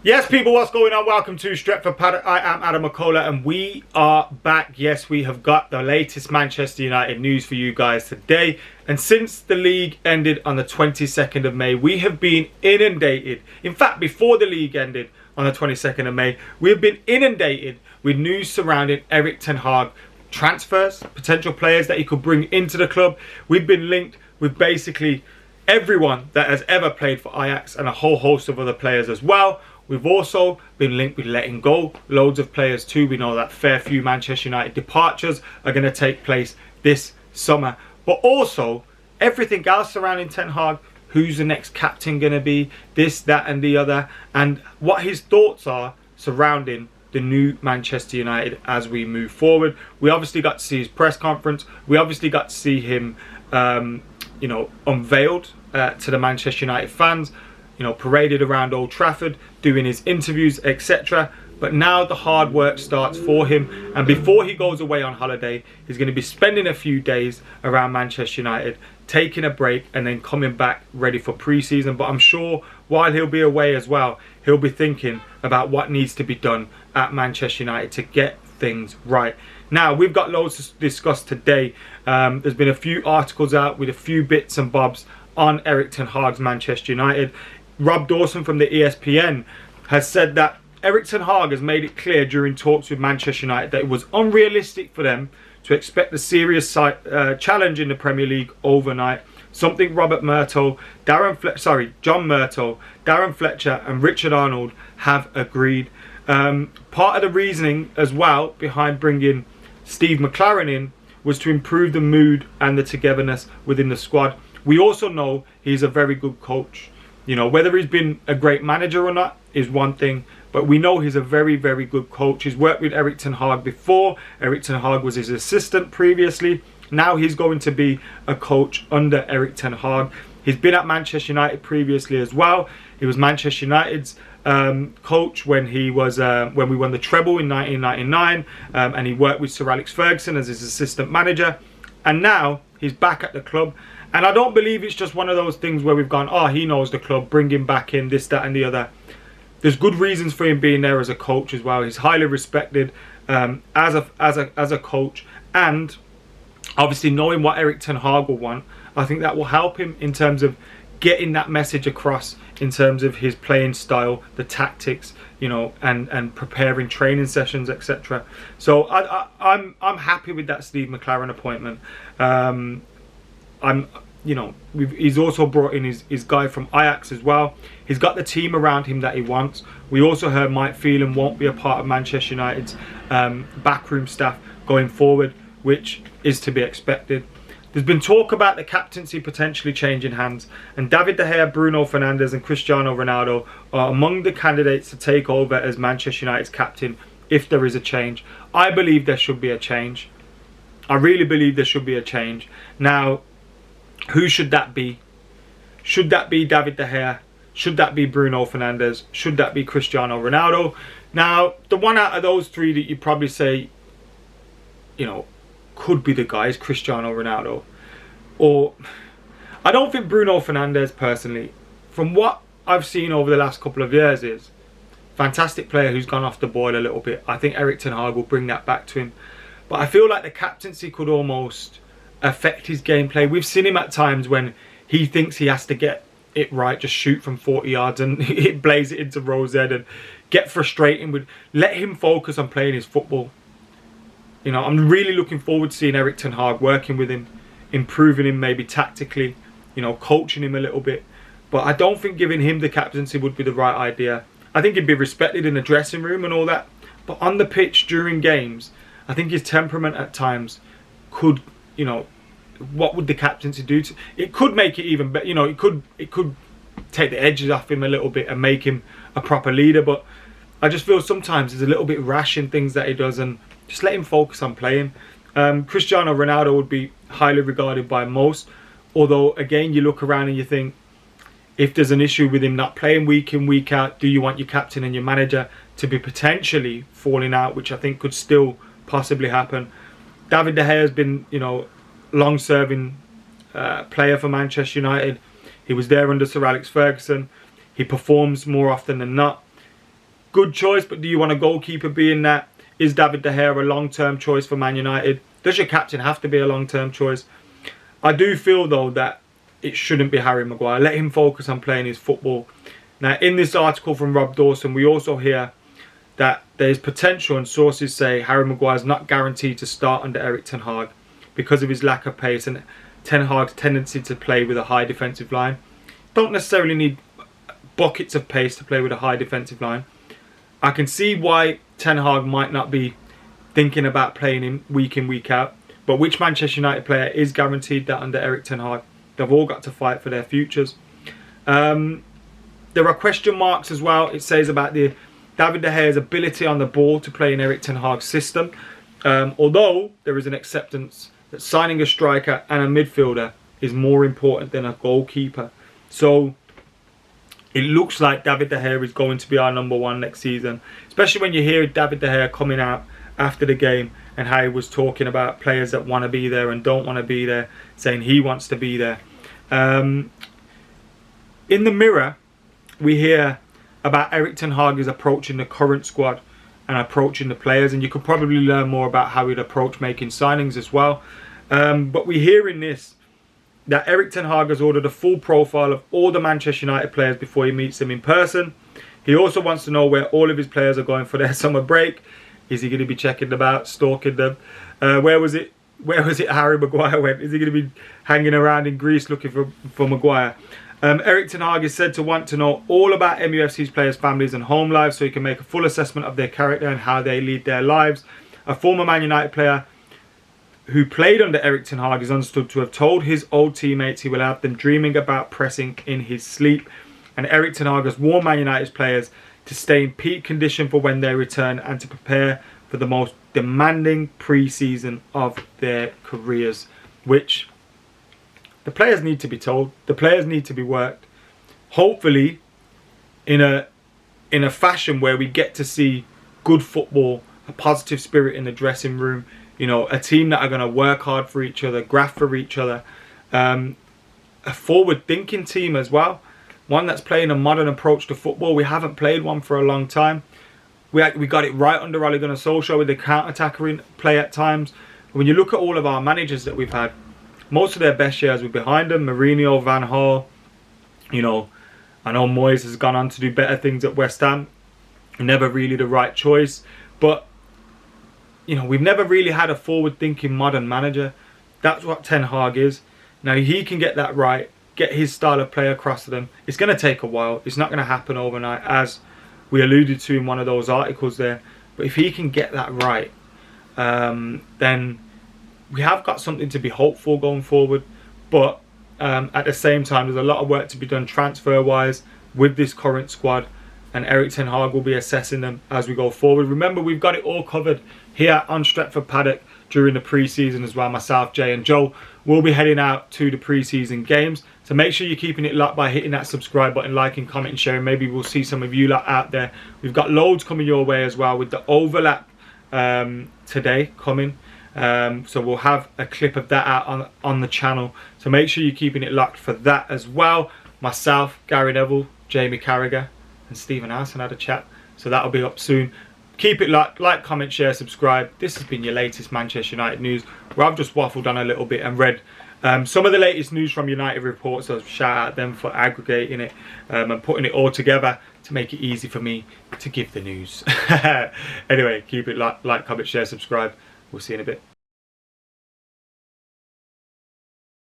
Yes, people, what's going on? Welcome to Stretford, Paddock. I am Adam McCullough and we are back. Yes, we have got the latest Manchester United news for you guys today. And since the league ended on the 22nd of May, we have been inundated. In fact, before the league ended on the 22nd of May, we have been inundated with news surrounding Erik ten Hag. Transfers, potential players that he could bring into the club. We've been linked with basically everyone that has ever played for Ajax and a whole host of other players as well. We've also been linked with letting go loads of players too. We know that fair few Manchester United departures are going to take place this summer. But also everything else surrounding Ten Hag. Who's the next captain going to be? This, that and the other. And what his thoughts are surrounding the new Manchester United as we move forward. We obviously got to see his press conference. We obviously got to see him, unveiled to the Manchester United fans. Paraded around Old Trafford, doing his interviews, etc. But now the hard work starts for him. And before he goes away on holiday, he's going to be spending a few days around Manchester United, taking a break and then coming back ready for pre-season. But I'm sure while he'll be away as well, he'll be thinking about what needs to be done at Manchester United to get things right. Now, we've got loads to discuss today. There's been a few articles out with a few bits and bobs on Erik ten Hag's Manchester United. Rob Dawson from the ESPN has said that Erik ten Hag has made it clear during talks with Manchester United that it was unrealistic for them to expect a serious challenge in the Premier League overnight. Something John Murtough, Darren Fletcher and Richard Arnold have agreed. Part of the reasoning as well behind bringing Steve McClaren in was to improve the mood and the togetherness within the squad. We also know he's a very good coach. Whether he's been a great manager or not is one thing, but we know he's a very, very good coach. He's worked with Erik ten Hag before. Erik ten Hag was his assistant previously. Now he's going to be a coach under Erik ten Hag. He's been at Manchester United previously as well. He was Manchester United's coach when we won the treble in 1999, and he worked with Sir Alex Ferguson as his assistant manager. And now he's back at the club. And I don't believe it's just one of those things where we've gone, oh, he knows the club, bring him back in, this, that and the other. There's good reasons for him being there as a coach as well. He's highly respected as a coach. And obviously knowing what Erik ten Hag will want, I think that will help him in terms of getting that message across in terms of his playing style, the tactics, and preparing training sessions, etc. So I'm happy with that Steve McClaren appointment. He's also brought in his guy from Ajax as well. He's got the team around him that he wants. We also heard Mike Phelan won't be a part of Manchester United's backroom staff going forward, which is to be expected. There's been talk about the captaincy potentially changing hands, and David De Gea, Bruno Fernandes and Cristiano Ronaldo are among the candidates to take over as Manchester United's captain if there is a change. I believe there should be a change. I really believe there should be a change. Now, who should that be? Should that be David De Gea? Should that be Bruno Fernandes? Should that be Cristiano Ronaldo? Now, the one out of those three that you probably say, could be the guy is Cristiano Ronaldo. Or, I don't think Bruno Fernandes personally, from what I've seen over the last couple of years, is fantastic player who's gone off the boil a little bit. I think Erik ten Hag will bring that back to him. But I feel like the captaincy could almost affect his gameplay. We've seen him at times when he thinks he has to get it right, just shoot from 40 yards and blaze it into Rose Ed and get frustrating. Let him focus on playing his football. I'm really looking forward to seeing Erik ten Hag, working with him, improving him maybe tactically, coaching him a little bit. But I don't think giving him the captaincy would be the right idea. I think he'd be respected in the dressing room and all that. But on the pitch during games, I think his temperament at times could, what would the captaincy do? It could make it even better. It could take the edges off him a little bit and make him a proper leader. But I just feel sometimes he's a little bit rash in things that he does, and just let him focus on playing. Cristiano Ronaldo would be highly regarded by most. Although, again, you look around and you think, if there's an issue with him not playing week in, week out, do you want your captain and your manager to be potentially falling out, which I think could still possibly happen. David De Gea has been, long-serving player for Manchester United. He was there under Sir Alex Ferguson. He performs more often than not. good choice, but do you want a goalkeeper being that? Is David De Gea a long-term choice for Man United? Does your captain have to be a long-term choice? I do feel, though, that it shouldn't be Harry Maguire. Let him focus on playing his football. Now, in this article from Rob Dawson, we also hear that there's potential, and sources say Harry Maguire is not guaranteed to start under Erik ten Hag because of his lack of pace and ten Hag's tendency to play with a high defensive line. Don't necessarily need buckets of pace to play with a high defensive line. I can see why Ten Hag might not be thinking about playing him week in, week out. But which Manchester United player is guaranteed that under Erik ten Hag? They've all got to fight for their futures. There are question marks as well. It says about the David De Gea's ability on the ball to play in Erik ten Hag's system. Although there is an acceptance that signing a striker and a midfielder is more important than a goalkeeper. So it looks like David De Gea is going to be our number one next season. Especially when you hear David De Gea coming out after the game and how he was talking about players that want to be there and don't want to be there, saying he wants to be there. In the Mirror, we hear about Erik ten Hag is approaching the current squad and approaching the players, and you could probably learn more about how he'd approach making signings as well. But we hear in this that Erik ten Hag has ordered a full profile of all the Manchester United players before he meets them in person. He also wants to know where all of his players are going for their summer break. Is he going to be checking them out, stalking them? Where was it Harry Maguire went? Is he going to be hanging around in Greece looking for Maguire? Erik ten Hag is said to want to know all about MUFC's players' families and home lives so he can make a full assessment of their character and how they lead their lives. A former Man United player who played under Erik ten Hag is understood to have told his old teammates he will have them dreaming about pressing in his sleep. And Erik ten Hag has warned Man United's players to stay in peak condition for when they return and to prepare for the most demanding pre-season of their careers, which the players need to be told. The players need to be worked. Hopefully in a fashion where we get to see good football, a positive spirit in the dressing room, you know, a team that are going to work hard for each other, graft for each other, a forward-thinking team as well, one that's playing a modern approach to football. We haven't played one for a long time. We got it right under Ole Gunnar Solskjaer with the counter-attacking play at times. When you look at all of our managers that we've had, most of their best years were behind them. Mourinho, Van Gaal, you know, I know Moyes has gone on to do better things at West Ham. Never really the right choice. But, you know, we've never really had a forward-thinking modern manager. That's what Ten Hag is. Now, he can get that right, get his style of play across to them. It's going to take a while. It's not going to happen overnight, as we alluded to in one of those articles there. But if he can get that right, then we have got something to be hopeful going forward. But at the same time, there's a lot of work to be done transfer-wise with this current squad. And Erik ten Hag will be assessing them as we go forward. Remember, we've got it all covered here on Stretford Paddock during the pre-season as well. Myself, Jay and Joe will be heading out to the pre-season games. So make sure you're keeping it locked by hitting that subscribe button, liking, commenting, sharing. Maybe we'll see some of you lot out there. We've got loads coming your way as well with the overlap today coming. So we'll have a clip of that out on the channel. So make sure you're keeping it locked for that as well. Myself, Gary Neville, Jamie Carragher and Stephen Arson had a chat. So that'll be up soon. Keep it locked, like, comment, share, subscribe. This has been your latest Manchester United news, where I've just waffled on a little bit and read some of the latest news from United reports. So shout out them for aggregating it and putting it all together to make it easy for me to give the news. Anyway, keep it locked, like, comment, share, subscribe. We'll see you in a bit.